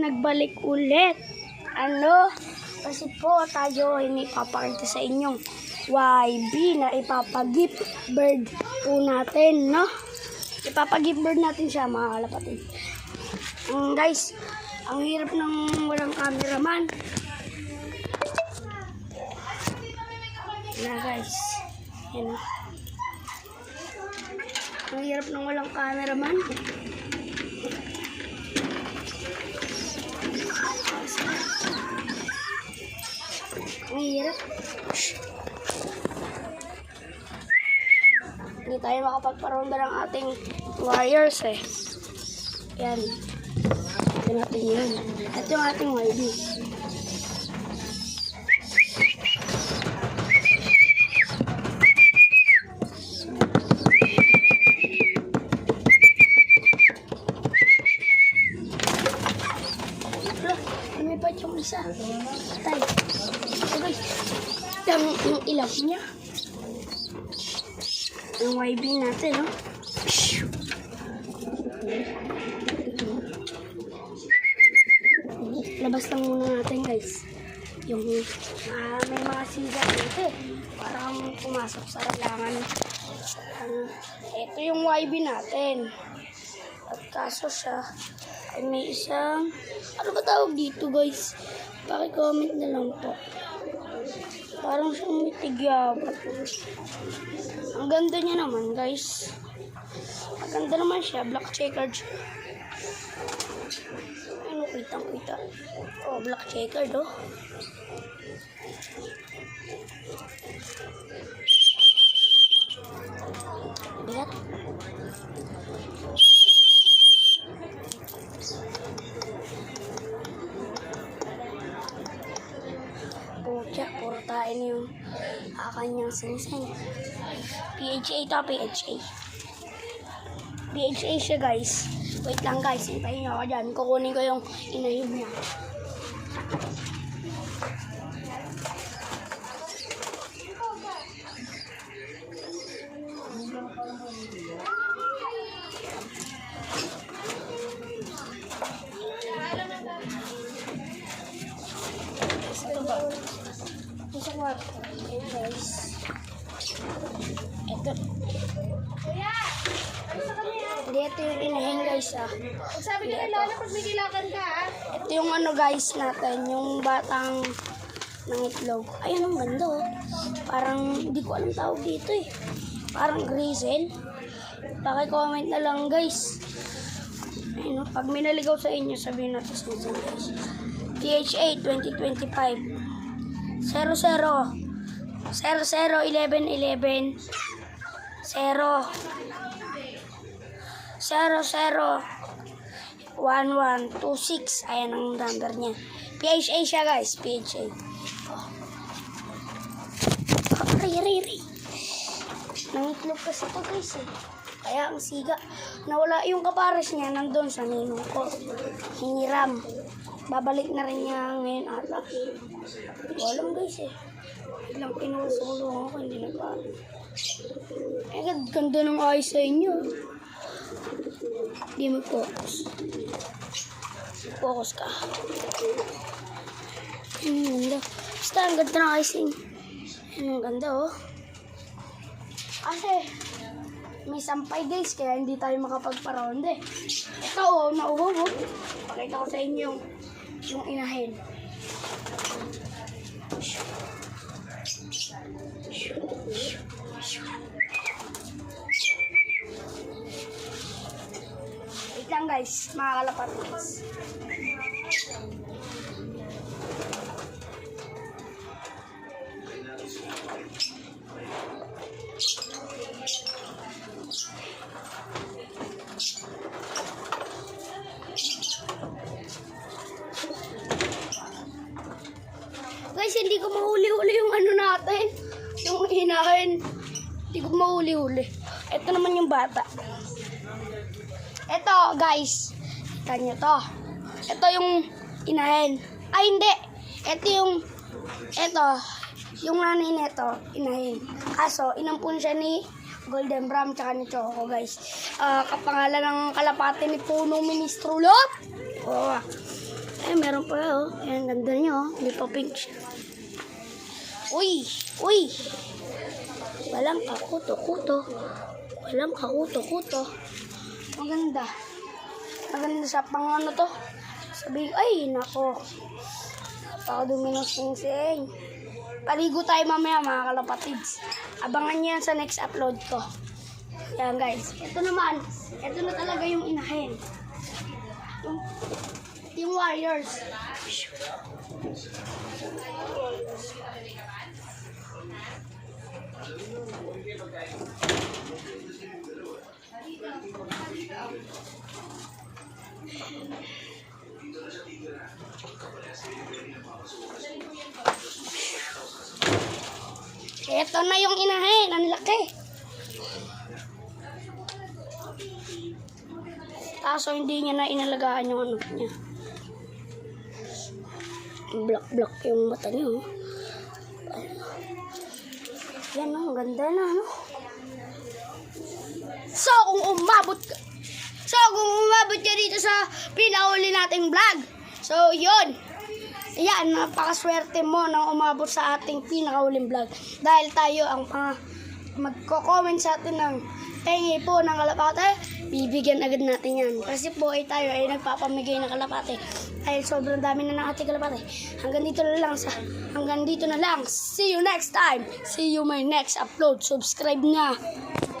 nagbalik ulit. Ano? Kasi po tayo hindi papakita sa inyong YB na ipapag-gift bird po natin, no? Ipapag-gift bird natin siya, mga kalapatid. Guys, ang hirap ng walang cameraman. Na guys, yan o. Ang hirap ng walang cameraman. Ang hirap. Hindi tayo makapagparonda ng ating wires eh. Yan. Ito natin yun. Ito yung ating YB. Lumipad yung isa. Tay. Ito guys. Yung ilaw niya. Yung YB natin, no? Labas lang muna natin, guys. Yung may mga siga dito eh. Parang pumasok sa ralangan. Ito yung YB natin. At kaso siya ay may isang, ano ba tawag dito, guys? Paki-comment na lang po. Parang siyang may tigyabat. Ang ganda niya naman, guys. Ang ganda naman siya. Black checkered siya. Ano, kitang-kita. Oh, black checkered, oh. Bigat. Pucha, puro tain yung kanyang sinising. PHA to, PHA. PHA siya, guys. Wait lang, guys. Hintayin nyo ako dyan. Kukunin ko yung inayog niya. Ito ba? Isa ko. Ayan, guys. Ito. Ito yung inahin, guys, ah. Sabi ka na pag may kilakan ka, ah. Ito yung ano, guys, natin. Yung batang ng itlog. Ayun, ang ganda, oh. Parang, hindi ko alam tawag dito, eh. Parang grizzle. Paki-comment na lang, guys. Ayun, oh. Pag may naligaw sa inyo, sabihin natin sa inyo, guys. PHA 2025 00 1111 0 001126. Ayan ang number niya. PHA siya, guys. PHA. Oh. Ray. Nangitlog kasi ito, guys, eh. Kaya ang siga. Nawala yung kapares niya nandun sa ninong ko. Hiniram. Babalik na rin niya ngayon ata. Walang, guys, eh. Ilang pinusulong ako, hindi na pa. Eh, ganda ng ayos sa inyo. Hindi mag-focus. Focus ka. Ganda. Basta, ang ganda ng ayos sa inyo. Ang ganda, oh. Kasi, may sampay, guys, kaya hindi tayo makapagparonde. Ito, oh, nauho, oh. Pakita ko sa inyo yung inahin. Wait lang, guys, mga kalapatids. Guys, hindi ko mahuli-huli yung ano natin. Yung inahin. Hindi ko mahuli-huli. Ito naman yung bata. Ito, guys. Kita nyo to. Ito yung inahin. Ay, hindi. Ito yung nanay nito, inahin. Kaso, inampun siya ni Golden Brown tsaka ni Choco, guys. Kapangalan ng kalapate ni Punong Ministro Lot. Oh. Ay, meron pa oh. Ayan, ganda niya oh. Hindi pa pink siya. Uy! Uy! Walang kakuto-kuto. Walang kakuto-kuto. Maganda. Maganda sa pang ano to. Sabi, ay, nako. Napakadumi ng sing-sing. Paligo tayo mamaya mga kalapatids. Abangan niyo yan sa next upload ko. Yan guys. Ito naman. Ito na talaga yung inahin. Yung warriors. Ito na yung inahin. Ang laki. Kaso hindi niya na inalagaan yung ano niya. Black yung mata niya. Oh. Yan oh, ang ganda na ano. So kung umabot ka dito sa pinahuli nating vlog. So yun. Ayan, napakaswerte mo nang umabot sa ating pinakahuling vlog. Dahil tayo ang magko-comment sa atin ng pengi po ng kalapate, bibigyan agad natin yan. Kasi po ay tayo ay nagpapamigay ng kalapate. Dahil sobrang dami na ng ating kalapate. Hanggang dito na lang. See you next time. See you my next upload. Subscribe na.